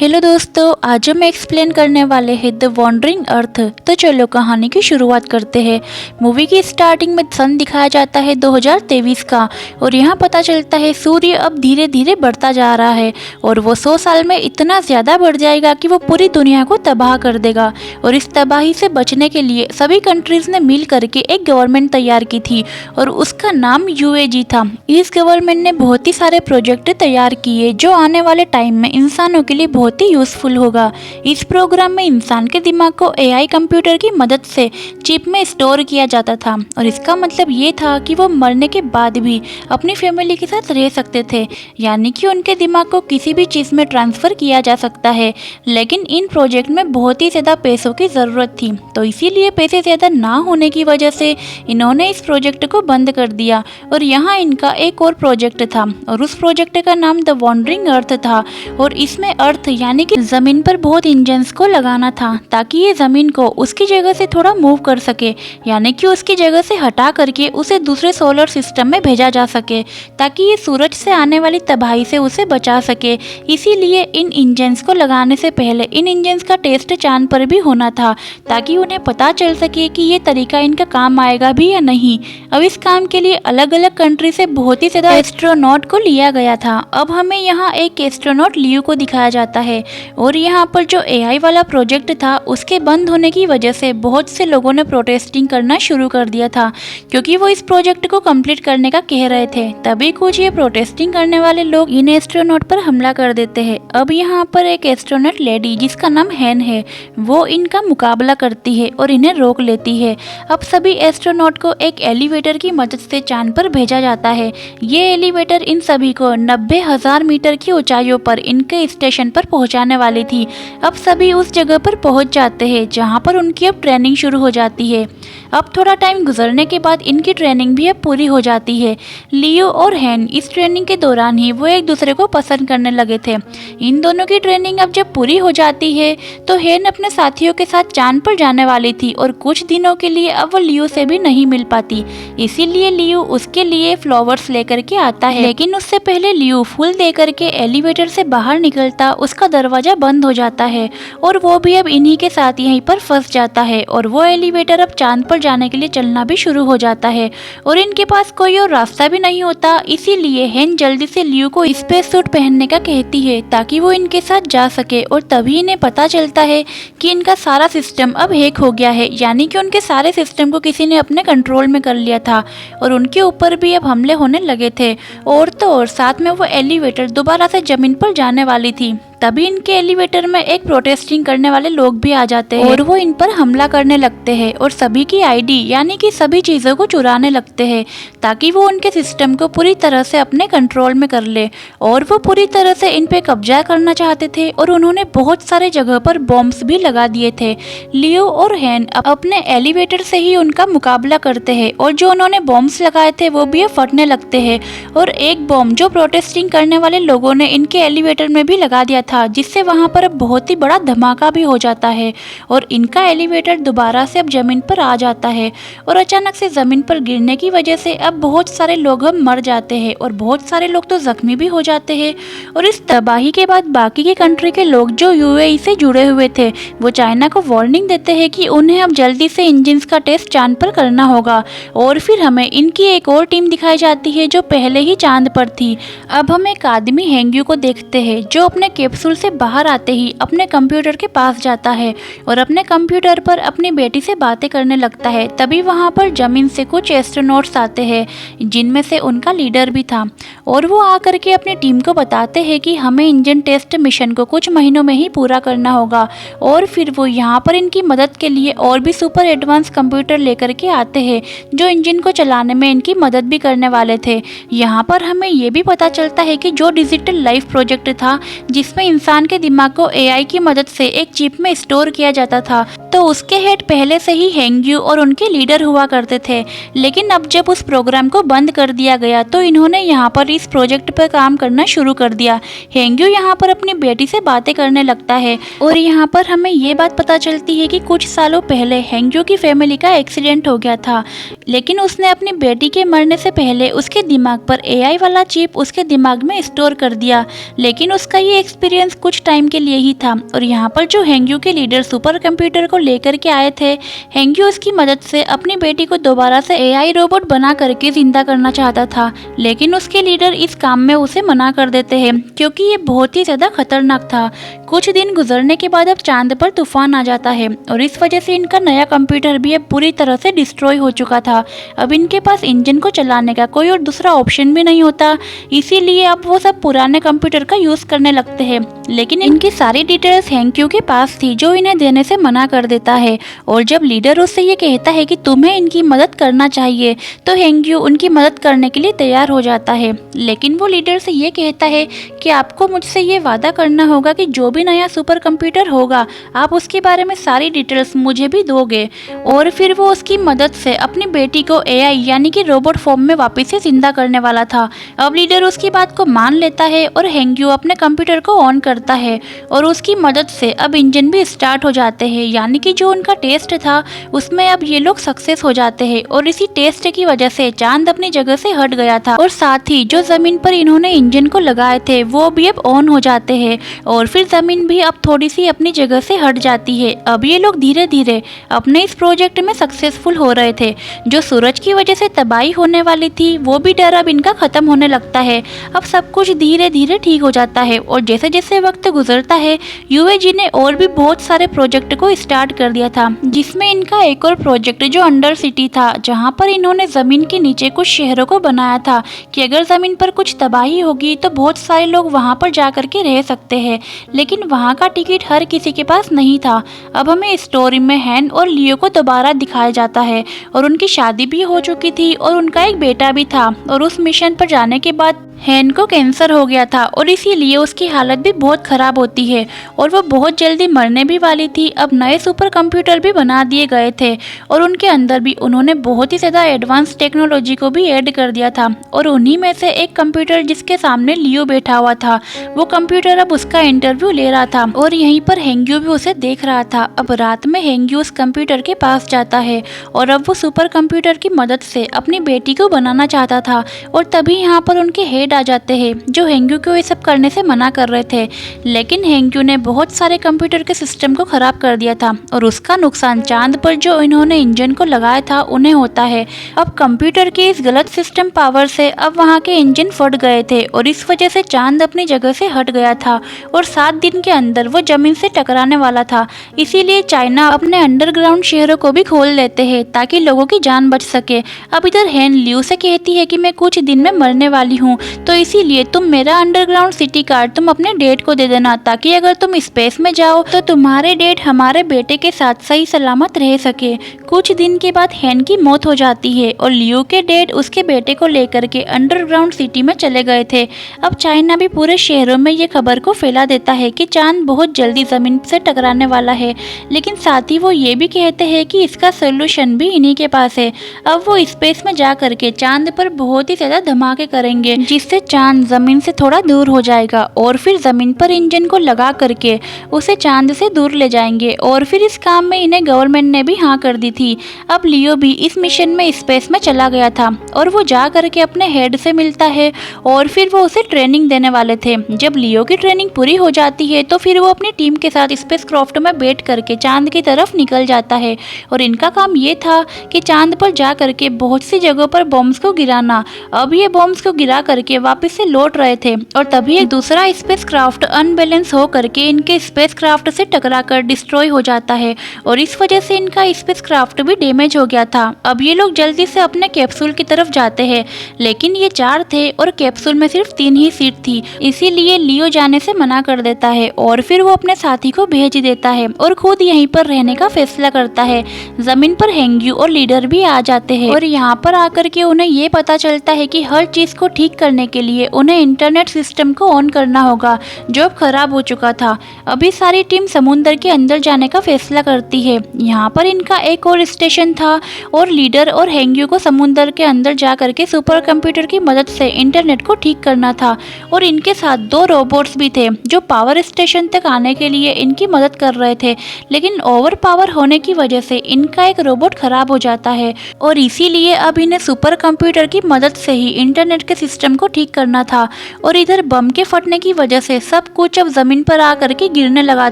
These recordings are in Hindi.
हेलो दोस्तों, आज हम एक्सप्लेन करने वाले हैं द वॉन्डरिंग अर्थ। तो चलो कहानी की शुरुआत करते हैं। मूवी की स्टार्टिंग में सन दिखाया जाता है 2023 का, और यहाँ पता चलता है सूर्य अब धीरे धीरे बढ़ता जा रहा है और वो 100 साल में इतना ज़्यादा बढ़ जाएगा कि वो पूरी दुनिया को तबाह कर देगा। और इस तबाही से बचने के लिए सभी कंट्रीज़ ने मिल करके एक गवर्नमेंट तैयार की थी और उसका नाम UAG था। इस गवर्नमेंट ने बहुत ही सारे प्रोजेक्ट तैयार किए जो आने वाले टाइम में इंसानों के लिए बहुत ही यूजफुल होगा। इस प्रोग्राम में इंसान के दिमाग को AI कंप्यूटर की मदद से चिप में स्टोर किया जाता था, और इसका मतलब ये था कि वो मरने के बाद भी अपनी फैमिली के साथ रह सकते थे, यानी कि उनके दिमाग को किसी भी चीज़ में ट्रांसफ़र किया जा सकता है। लेकिन इन प्रोजेक्ट में बहुत ही ज़्यादा पैसों की ज़रूरत थी, तो इसीलिए पैसे ज़्यादा ना होने की वजह से इन्होंने इस प्रोजेक्ट को बंद कर दिया। और यहाँ इनका एक और प्रोजेक्ट था, और उस प्रोजेक्ट का नाम द वॉन्डरिंग अर्थ था। और इसमें अर्थ यानी कि ज़मीन पर बहुत इंजन्स को लगाना था ताकि ये ज़मीन को उसकी जगह से थोड़ा मूव कर सके, यानी कि उसकी जगह से हटा करके उसे दूसरे सोलर सिस्टम में भेजा जा सके ताकि ये सूरज से आने वाली तबाही से उसे बचा सके। इसीलिए इन इंजन्स को लगाने से पहले इन इंजन्स का टेस्ट चांद पर भी होना था ताकि उन्हें पता चल सके कि ये तरीका इनका काम आएगा भी या नहीं। अब इस काम के लिए अलग अलग कंट्री से बहुत ही ज़्यादा एस्ट्रोनॉट को लिया गया था। अब हमें यहाँ एक एस्ट्रोनॉट लियो को दिखाया जाता है, और यहाँ पर जो AI वाला प्रोजेक्ट था उसके बंद होने की वजह से बहुत से लोगों ने प्रोटेस्टिंग करना शुरू कर दिया था, क्योंकि वो इस प्रोजेक्ट को कंप्लीट करने का कह रहे थे। तभी कुछ ये प्रोटेस्टिंग करने वाले लोग इन एस्ट्रोनॉट पर हमला कर देते हैं। अब यहाँ पर एक एस्ट्रोनॉट लेडी जिसका नाम हैन है, वो इनका मुकाबला करती है और इन्हें रोक लेती है। अब सभी एस्ट्रोनॉट को एक एलिवेटर की मदद से चांद पर भेजा जाता है। ये एलिवेटर इन सभी को 90,000 मीटर की ऊंचाइयों पर इनके स्टेशन पर पहुंचाने वाली थी। अब सभी उस जगह पर पहुंच जाते हैं जहां पर उनकी अब ट्रेनिंग शुरू हो जाती है। अब थोड़ा टाइम गुजरने के बाद इनकी ट्रेनिंग भी अब पूरी हो जाती है। लियो और हैन इस ट्रेनिंग के दौरान ही वो एक दूसरे को पसंद करने लगे थे। इन दोनों की ट्रेनिंग अब जब पूरी हो जाती है तो हैन अपने साथियों के साथ चांद पर जाने वाली थी, और कुछ दिनों के लिए अब वो लियो से भी नहीं मिल पाती। इसीलिए लियो उसके लिए फ्लावर्स लेकर के आता है, लेकिन उससे पहले लियो फूल दे करके एलिवेटर से बाहर निकलता उसका दरवाजा बंद हो जाता है, और वो भी अब इन्हीं के साथ यहीं पर फंस जाता है। और वो एलिवेटर अब चांद पर जाने के लिए चलना भी शुरू हो जाता है, और इनके पास कोई और रास्ता भी नहीं होता। इसीलिए हैन जल्दी से लियो को स्पेस सूट पहनने का कहती है ताकि वो इनके साथ जा सके। और तभी इन्हें पता चलता है कि इनका सारा सिस्टम अब हैक हो गया है, यानी कि उनके सारे सिस्टम को किसी ने अपने कंट्रोल में कर लिया था, और उनके ऊपर भी अब हमले होने लगे थे। और तो और साथ में वो एलिवेटर दोबारा से जमीन पर जाने वाली थी। तभी इनके एलिवेटर में एक प्रोटेस्टिंग करने वाले लोग भी आ जाते हैं, और वो इन पर हमला करने लगते हैं और सभी की ID यानी कि सभी चीज़ों को चुराने लगते हैं ताकि वो उनके सिस्टम को पूरी तरह से अपने कंट्रोल में कर ले। और वो पूरी तरह से इन पे कब्जा करना चाहते थे, और उन्होंने बहुत सारे जगह पर बॉम्ब्स भी लगा दिए थे। लियो और हैन अपने एलिवेटर से ही उनका मुकाबला करते हैं, और जो उन्होंने बॉम्ब्स लगाए थे वो भी फटने लगते हैं। और एक बॉम्ब जो प्रोटेस्टिंग करने वाले लोगों ने इनके एलिवेटर में भी लगा दिया था, जिससे वहां पर बहुत ही बड़ा धमाका भी हो जाता है, और इनका एलिवेटर दोबारा से अब जमीन पर आ जाता है। और अचानक से जमीन पर गिरने की वजह से अब बहुत सारे लोग अब मर जाते हैं, और बहुत सारे लोग तो जख्मी भी हो जाते हैं। और इस तबाही के बाद बाकी के कंट्री के लोग जो UAE से जुड़े हुए थे वो चाइना को वार्निंग देते हैं कि उन्हें अब जल्दी से इंजन्स का टेस्ट चांद पर करना होगा। और फिर हमें इनकी एक और टीम दिखाई जाती है जो पहले ही चांद पर थी। अब हम एक आदमी हेंग्यू को देखते हैं जो अपने कैप्सूल से बाहर आते ही अपने कंप्यूटर के पास जाता है और अपने कंप्यूटर पर अपनी बेटी से बातें करने लगता है। तभी वहां पर जमीन से कुछ एस्ट्रोनॉट्स आते हैं जिनमें से उनका लीडर भी था, और वो आकर के अपनी टीम को बताते हैं कि हमें इंजन टेस्ट मिशन को कुछ महीनों में ही पूरा करना होगा। और फिर वो यहाँ पर इनकी मदद के लिए और भी सुपर एडवांस कंप्यूटर लेकर के आते हैं जो इंजन को चलाने में इनकी मदद भी करने वाले थे। यहाँ पर हमें ये भी पता चलता है कि जो डिजिटल लाइफ प्रोजेक्ट था जिसमें इंसान के दिमाग को AI की मदद से एक चिप में स्टोर किया जाता था, तो उसके हेड पहले से ही हेंग्यू और उनके लीडर हुआ करते थे, लेकिन अब जब उस प्रोग्राम को बंद कर दिया गया तो इन्होंने यहाँ पर इस प्रोजेक्ट पर काम करना शुरू कर दिया। हेंग्यू यहाँ पर अपनी बेटी से बातें करने लगता है और यहाँ पर हमें ये बात पता चलती है कि कुछ सालों पहले हेंग्यू की फैमिली का एक्सीडेंट हो गया था, लेकिन उसने अपनी बेटी के मरने से पहले उसके दिमाग पर एआई वाला चिप उसके दिमाग में स्टोर कर दिया। लेकिन उसका ये एक्सपीरियंस कुछ टाइम के लिए ही था और यहाँ पर जो हेंग्यू के लीडर सुपर कंप्यूटर को लेकर के आए थे, हेंग्यू उसकी मदद से अपनी बेटी को दोबारा से एआई रोबोट बना करके जिंदा करना चाहता था, लेकिन उसके लीडर इस काम में उसे मना कर देते हैं क्योंकि ये बहुत ही ज्यादा खतरनाक था। कुछ दिन गुजरने के बाद अब चांद पर तूफान आ जाता है और इस वजह से इनका नया कंप्यूटर भी अब पूरी तरह से डिस्ट्रॉय हो चुका था। अब इनके पास इंजन को चलाने का कोई और दूसरा ऑप्शन भी नहीं होता, इसीलिए अब वो सब पुराने कंप्यूटर का यूज करने लगते हैं। लेकिन इनकी सारी डिटेल्स हेंग्यू के पास थी जो इन्हें देने से मना कर देता है और जब लीडर उससे ये कहता है कि तुम्हें इनकी मदद करना चाहिए तो हेंग्यू उनकी मदद करने के लिए तैयार हो जाता है। लेकिन वो लीडर से ये कहता है कि आपको मुझसे ये वादा करना होगा कि जो भी नया सुपर कंप्यूटर होगा आप उसके बारे में सारी डिटेल्स मुझे भी दोगे। और फिर वो उसकी मदद से अपनी बेटी को एआई यानी कि रोबोट फॉर्म में वापस से जिंदा करने वाला था। अब लीडर उसकी बात को मान लेता है और हेंग्यू अपने कंप्यूटर को ऑन करता है और उसकी मदद से अब इंजन भी स्टार्ट हो जाते हैं, यानी कि जो उनका टेस्ट था उसमें अब ये लोग सक्सेस हो जाते हैं और इसी टेस्ट की वजह से चांद अपनी जगह से हट गया था और साथ ही जो जमीन पर इन्होंने इंजन को लगाए थे वो भी अब ऑन हो जाते हैं और फिर जमीन भी अब थोड़ी सी अपनी जगह से हट जाती है। अब ये लोग धीरे धीरे अपने इस प्रोजेक्ट में सक्सेसफुल हो रहे थे। जो सूरज की वजह से तबाही होने वाली थी वो भी डर अब इनका खत्म होने लगता है। अब सब कुछ धीरे धीरे ठीक हो जाता है और जैसे जैसे वक्त गुजरता है यूएजी ने और भी बहुत सारे प्रोजेक्ट को स्टार्ट कर दिया था, जिसमें इनका एक और प्रोजेक्ट जो अंडर सिटी था, जहां पर इन्होंने जमीन के नीचे कुछ शहरों को बनाया था कि अगर जमीन पर कुछ तबाही होगी तो बहुत सारे लोग वहां पर जा करके रह सकते हैं, लेकिन वहां का टिकट हर किसी के पास नहीं था। अब हमें स्टोरी में हैन और लियो को दोबारा दिखाया जाता है और उनकी शादी भी हो चुकी थी और उनका एक बेटा भी था और उस मिशन पर जाने के बाद हैन को कैंसर हो गया था और इसीलिए उसकी हालत भी बहुत ख़राब होती है और वो बहुत जल्दी मरने भी वाली थी। अब नए सुपर कंप्यूटर भी बना दिए गए थे और उनके अंदर भी उन्होंने बहुत ही ज़्यादा एडवांस टेक्नोलॉजी को भी ऐड कर दिया था और उन्हीं में से एक कंप्यूटर जिसके सामने लियो बैठा हुआ था, वो कंप्यूटर अब उसका इंटरव्यू ले रहा था और यहीं पर हेंग्यू भी उसे देख रहा था। अब रात में हेंग्यू उस कंप्यूटर के पास जाता है और अब वो सुपर कंप्यूटर की मदद से अपनी बेटी को बनाना चाहता था और तभी यहाँ पर उनके हेड आ जाते हैं जो हेंग्यू को ये सब करने से मना कर रहे थे, लेकिन हेंग्यू ने बहुत सारे कंप्यूटर के सिस्टम को खराब कर दिया था और उसका नुकसान चांद पर जो इन्होंने इंजन को लगाया था उन्हें होता है। अब कंप्यूटर के इस गलत सिस्टम पावर से अब वहाँ के इंजन फट गए थे और इस वजह से चांद अपनी जगह से हट गया था और 7 दिन के अंदर वो जमीन से टकराने वाला था। इसीलिए चाइना अपने अंडरग्राउंड शहरों को भी खोल लेते हैं ताकि लोगों की जान बच सके। अब इधर हैन लियो से कहती है कि मैं कुछ दिन में मरने वाली हूँ, तो इसीलिए तुम मेरा अंडरग्राउंड सिटी कार्ड तुम अपने डैड को दे देना ताकि अगर तुम स्पेस में जाओ तो तुम्हारे डैड हमारे बेटे के साथ सही सलामत रह सके। कुछ दिन के बाद हैन की मौत हो जाती है और लियो के डैड उसके बेटे को लेकर के अंडरग्राउंड सिटी में चले गए थे। अब चाइना भी पूरे शहरों में ये खबर को फैला देता है कि चांद बहुत जल्दी जमीन से टकराने वाला है, लेकिन साथ ही वो ये भी कहते हैं कि इसका सोल्यूशन भी इन्हीं के पास है। अब वो स्पेस में जा करके चांद पर बहुत ही ज्यादा धमाके करेंगे जिससे चांद जमीन से थोड़ा दूर हो जाएगा और फिर जमीन पर इंजन को लगा करके उसे चांद से दूर ले जाएंगे और फिर इस काम में इन्हें गवर्नमेंट ने भी हाँ कर दी थी। अब लियो भी इस मिशन में स्पेस में चला गया था और वो जा करके अपने हेड से मिलता है और फिर वो उसे ट्रेनिंग देने वाले थे। जब लियो की ट्रेनिंग पूरी हो जाती है तो फिर वो अपनी टीम के साथ स्पेस क्राफ्ट में बैठ करके चांद की तरफ निकल जाता है और इनका काम ये था कि चांद पर जा करके बहुत सी जगहों पर बॉम्ब्स को गिराना। अब ये बॉम्ब्स को गिरा करके वापस से लौट रहे थे और तभी एक दूसरा स्पेस क्राफ्ट अनबैलेंस हो करके इनके स्पेस क्राफ्ट से टकरा कर डिस्ट्रॉय हो जाता है और इस वजह से इनका स्पेस क्राफ्ट शाफ्ट भी डैमेज हो गया था। अब ये लोग जल्दी से अपने कैप्सूल की तरफ जाते हैं, लेकिन ये 4 थे और कैप्सूल में सिर्फ 3 ही सीट थी। इसीलिए लियो जाने से मना कर देता है और फिर वो अपने साथी को भेज देता है और खुद यहीं पर रहने का फैसला करता है। जमीन पर हेंग्यू और लीडर भी आ जाते हैं और यहाँ पर आकर के उन्हें ये पता चलता है कि हर चीज को ठीक करने के लिए उन्हें इंटरनेट सिस्टम को ऑन करना होगा जो अब खराब हो चुका था। अभी सारी टीम समुद्र के अंदर जाने का फैसला करती है। यहाँ पर इनका एक और स्टेशन था और लीडर और हेंग्यू को समुद्र के अंदर जा करके सुपर कंप्यूटर की मदद से इंटरनेट को ठीक करना था और इनके साथ 2 रोबोट्स भी थे जो पावर स्टेशन तक आने के लिए इनकी मदद कर रहे थे, लेकिन ओवर पावर होने की वजह से इनका एक रोबोट खराब हो जाता है और इसीलिए अब इन्हें सुपर कंप्यूटर की मदद से ही इंटरनेट के सिस्टम को ठीक करना था। और इधर बम के फटने की वजह से सब कुछ अब जमीन पर आकर के गिरने लगा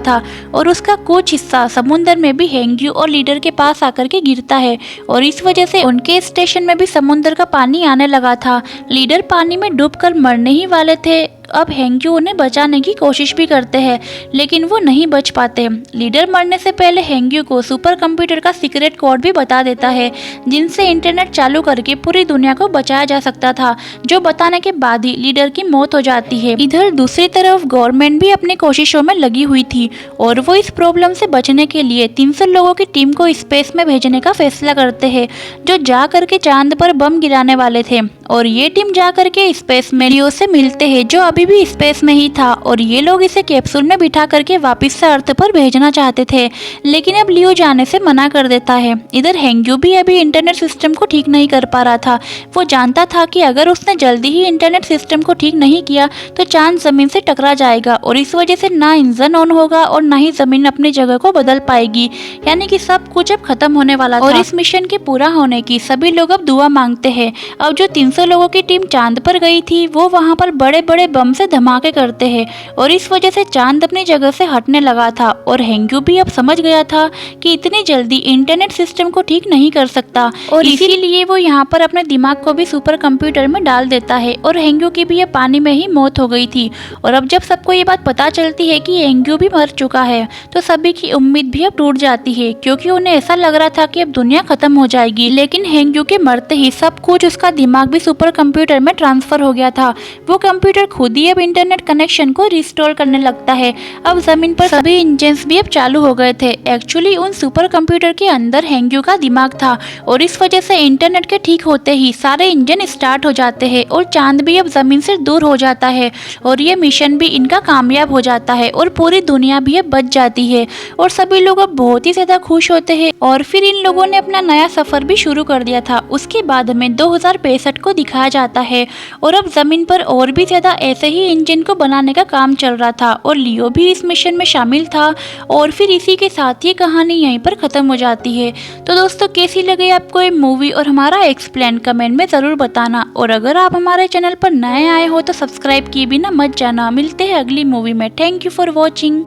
था और उसका कुछ हिस्सा समुद्र में भी हेंग्यू और लीडर के पास आकर के गिरता है और इस वजह से उनके स्टेशन में भी समुद्र का पानी आने लगा था। लीडर पानी में डूबकर मरने ही वाले थे। अब हेंग्यू उन्हें बचाने की कोशिश भी करते हैं, लेकिन वो नहीं बच पाते। लीडर मरने से पहले हेंग्यू को सुपर कंप्यूटर का सीक्रेट कोड भी बता देता है जिनसे इंटरनेट चालू करके पूरी दुनिया को बचाया जा सकता था, जो बताने के बाद ही लीडर की मौत हो जाती है। इधर दूसरी तरफ गवर्नमेंट भी अपनी कोशिशों में लगी हुई थी और वो इस प्रॉब्लम से बचने के लिए 300 लोगों की टीम को स्पेस में भेजने का फैसला करते हैं, जो जा करके चांद पर बम गिराने वाले थे। और ये टीम जा करके स्पेस में लियो से मिलते हैं जो अभी भी स्पेस में ही था और ये लोग इसे कैप्सूल में बिठा करके वापस से अर्थ पर भेजना चाहते थे, लेकिन अब लियो जाने से मना कर देता है। इधर हेंग्यू भी अभी इंटरनेट सिस्टम को ठीक नहीं कर पा रहा था। वो जानता था कि अगर उसने जल्दी ही इंटरनेट सिस्टम को ठीक नहीं किया तो चांद जमीन से टकरा जाएगा और इस वजह से ना इंजन ऑन होगा और ना ही जमीन अपनी जगह को बदल पाएगी, यानी कि सब कुछ अब खत्म होने वाला था। और इस मिशन के पूरा होने की सभी लोग अब दुआ मांगते हैं। अब जो 300 लोगों की टीम चांद पर गई थी वो वहां पर बड़े बड़े बम से धमाके करते हैं और इस वजह से चांद अपनी जगह से हटने लगा था और हेंग्यू भी अब समझ गया था कि इतनी जल्दी इंटरनेट सिस्टम को ठीक नहीं कर सकता और इसीलिए वो यहाँ पर अपने दिमाग को भी सुपर कंप्यूटर में डाल देता है और हेंग्यू की भी ये पानी में ही मौत हो गई थी। और अब जब सबको ये बात पता चलती है कि हेंग्यू भी मर चुका है तो सभी की उम्मीद भी अब टूट जाती है, क्योंकि उन्हें ऐसा लग रहा था कि अब दुनिया खत्म हो जाएगी। लेकिन हेंग्यू के मरते ही सब कुछ उसका दिमाग भी सुपर कंप्यूटर में ट्रांसफर हो गया था। वो कंप्यूटर खुद ही अब इंटरनेट कनेक्शन को रिस्टोर करने लगता है। अब जमीन पर सभी इंजन भी अब चालू हो गए थे। एक्चुअली उन सुपर कंप्यूटर के अंदर हेंग्यू का दिमाग था और इस वजह से इंटरनेट के ठीक होते ही सारे इंजन स्टार्ट हो जाते हैं और चांद भी अब जमीन से दूर हो जाता है और ये मिशन भी इनका कामयाब हो जाता है और पूरी दुनिया भी अब बच जाती है और सभी लोग अब बहुत ही ज्यादा खुश होते हैं। और फिर इन लोगों ने अपना नया सफर भी शुरू कर दिया था। उसके बाद में 2065 को दिखाया जाता है और अब जमीन पर और भी ज्यादा ऐसे ही इंजन को बनाने का काम चल रहा था और लियो भी इस मिशन में शामिल था। और फिर इसी के साथ ये कहानी यहीं पर खत्म हो जाती है। तो दोस्तों, कैसी लगी आपको ये मूवी और हमारा एक्सप्लेन कमेंट में जरूर बताना। और अगर आप हमारे चैनल पर नए आए हो तो सब्सक्राइब किए बिना मत जाना। मिलते हैं अगली मूवी में। Thank you for watching.